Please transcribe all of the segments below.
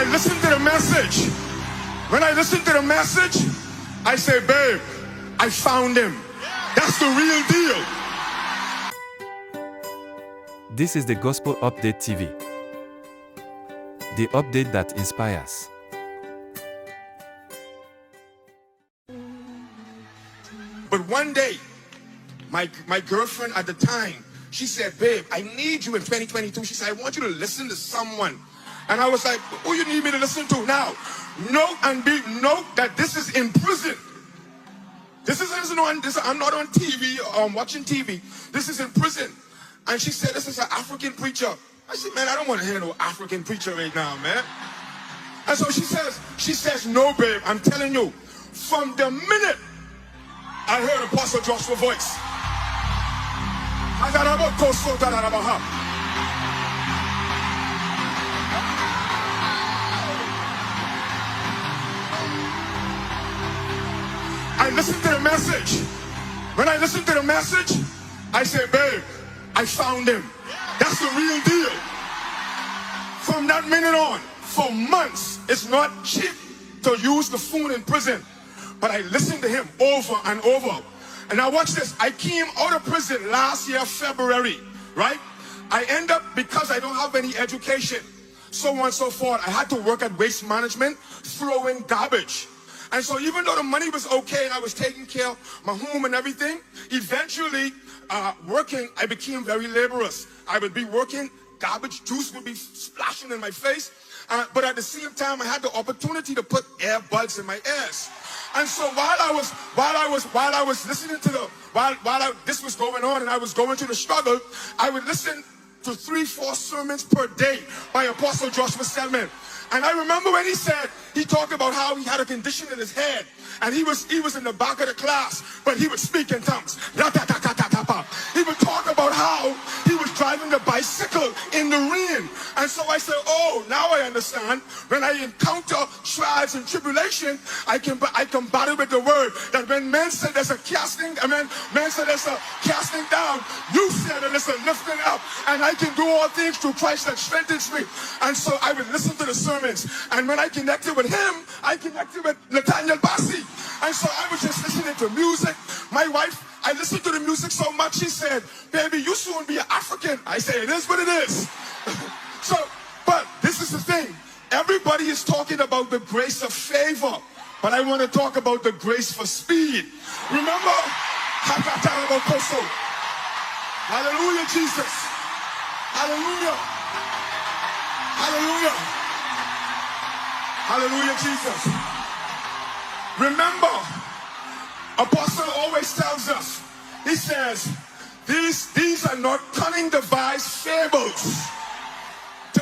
I listen to the message. When I listen to the message, I say, babe, I found him. That's the real deal. This is the Gospel Update TV. The update that inspires. But one day, my girlfriend at the time, she said, babe, I need you in 2022. She said, I want you to listen to someone. And I was like, who you need me to listen to now? Note that this is in prison. This isn't on, I'm not on TV or I'm watching TV. This is in prison. And she said, this is an African preacher. I said, man, I don't want to hear no African preacher right now, man. And so she says, no, babe, I'm telling you, from the minute I heard Apostle Joshua's voice, I listened to the message. When I listened to the message, I said, babe, I found him. That's the real deal. From that minute on, for months, it's not cheap to use the phone in prison. But I listened to him over and over. And now watch this. I came out of prison last year, February, right? I end up, because I don't have any education, so on and so forth, I had to work at waste management, throwing garbage. And so even though the money was okay and I was taking care of my home and everything, eventually working, I became very laborious. I would be working, garbage juice would be splashing in my face. But at the same time, I had the opportunity to put earbuds in my ears. And so while I was listening to this was going on and I was going through the struggle, I would listen to 3-4 sermons per day by Apostle Joshua Selman. And I remember when he talked about how he had a condition in his head, and he was in the back of the class, but he would speak in tongues. He would talk about how he was driving the bicycle in the rain. And so I said, oh, now I understand. When I encounter trials and tribulation, I can battle with the word that when men said there's a casting, men said there's a casting down, you said there's a lifting up, and I can do all things through Christ that strengthens me. And so I would listen to the sermons, and when I connected with him, I connected with Nathaniel Bassi. And so I was just listening to music. My wife, I listened to the music so much, she said, baby, you soon be an African. I say, it is what it is. So, but this is the thing. Everybody is talking about the grace of favor, but I want to talk about the grace for speed. Remember? Hallelujah, Jesus. Hallelujah. Hallelujah. Hallelujah, Jesus. Remember, Apostle always tells us, he says, these are not cunning devised fables.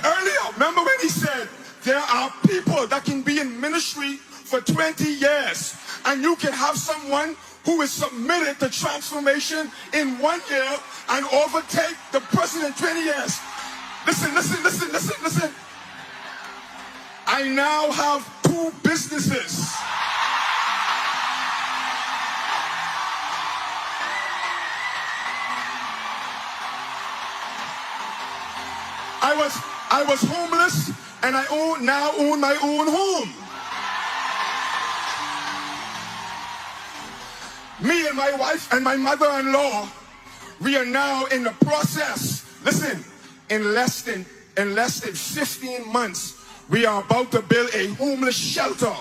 Earlier, remember when he said, there are people that can be in ministry for 20 years, and you can have someone who is submitted to transformation in 1 year and overtake the person in 20 years. Listen. I now have 2 businesses. I was homeless, and I now own my own home. Me and my wife and my mother-in-law, we are now in the process. Listen, in less than 15 months, we are about to build a homeless shelter.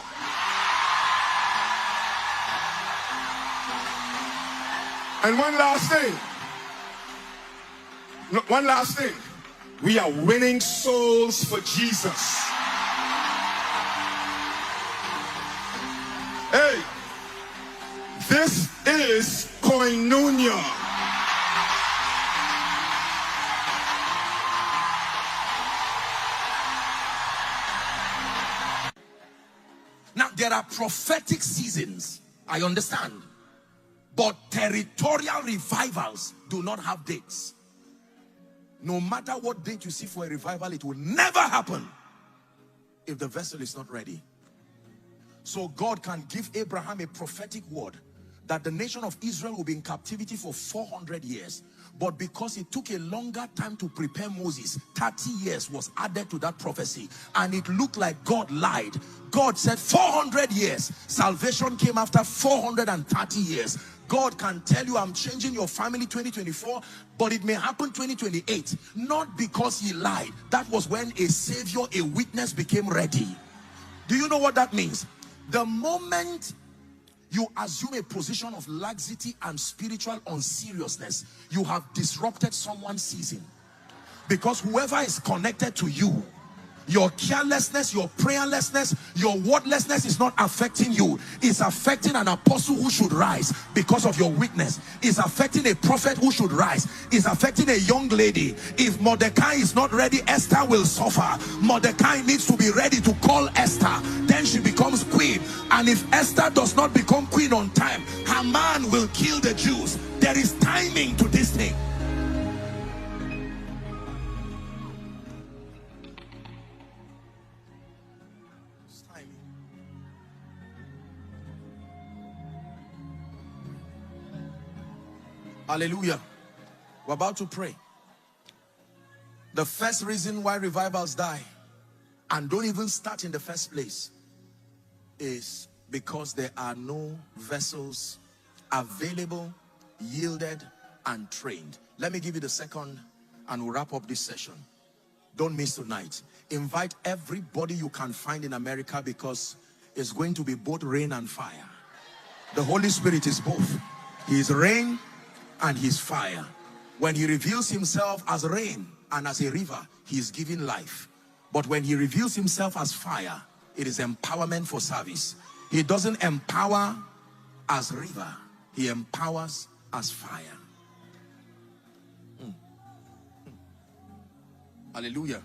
And one last thing. We are winning souls for Jesus. Hey, this is koinonia. Now, there are prophetic seasons, I understand. But territorial revivals do not have dates. No matter what date you see for a revival, it will never happen if the vessel is not ready. So God can give Abraham a prophetic word that the nation of Israel will be in captivity for 400 years. But because it took a longer time to prepare Moses, 30 years was added to that prophecy. And it looked like God lied. God said 400 years. Salvation came after 430 years. God can tell you, I'm changing your family 2024, but it may happen 2028. Not because he lied. That was when a savior, a witness became ready. Do you know what that means? The moment you assume a position of laxity and spiritual unseriousness, you have disrupted someone's season. Because whoever is connected to you, your carelessness, your prayerlessness, your wordlessness is not affecting you. It's affecting an apostle who should rise because of your witness. It's affecting a prophet who should rise. It's affecting a young lady. If Mordecai is not ready, Esther will suffer. Mordecai needs to be ready to call Esther. Then she becomes queen. And if Esther does not become queen on time, Haman will kill the Jews. There is timing to this thing. Hallelujah. We're about to pray. The first reason why revivals die and don't even start in the first place is because there are no vessels available, yielded, and trained. Let me give you the second and we'll wrap up this session. Don't miss tonight. Invite everybody you can find in America, because it's going to be both rain and fire. The Holy Spirit is both. He is rain and his fire. When he reveals himself as rain and as a river, he is giving life. But when he reveals himself as fire, it is empowerment for service. He doesn't empower as river, he empowers as fire. Hallelujah.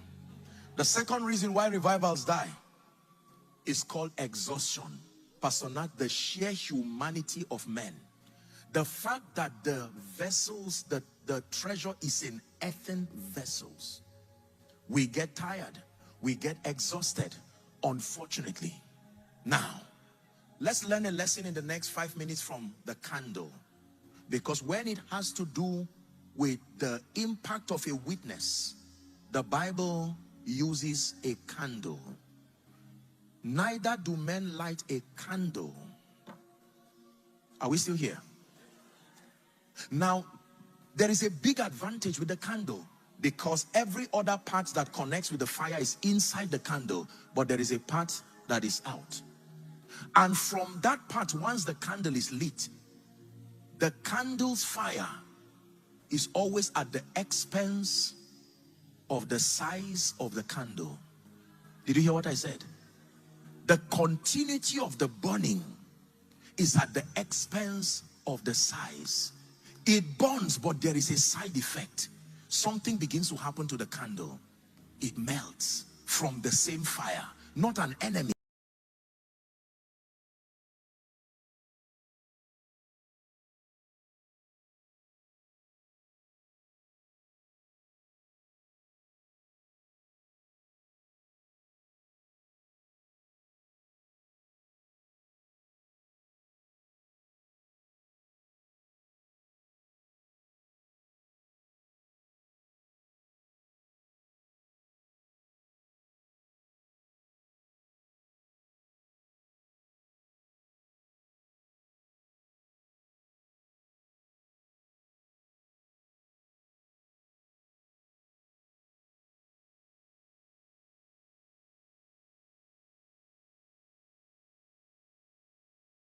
The second reason why revivals die is called exhaustion. Pastor Nat, the sheer humanity of men. The fact that the vessels, the treasure is in earthen vessels. We get tired. We get exhausted, unfortunately. Now, let's learn a lesson in the next 5 minutes from the candle. Because when it has to do with the impact of a witness, the Bible uses a candle. Neither do men light a candle. Are we still here? Now, there is a big advantage with the candle, because every other part that connects with the fire is inside the candle, but there is a part that is out. And from that part, once the candle is lit, the candle's fire is always at the expense of the size of the candle. Did you hear what I said? The continuity of the burning is at the expense of the size. It burns, but there is a side effect. Something begins to happen to the candle. It melts from the same fire, not an enemy.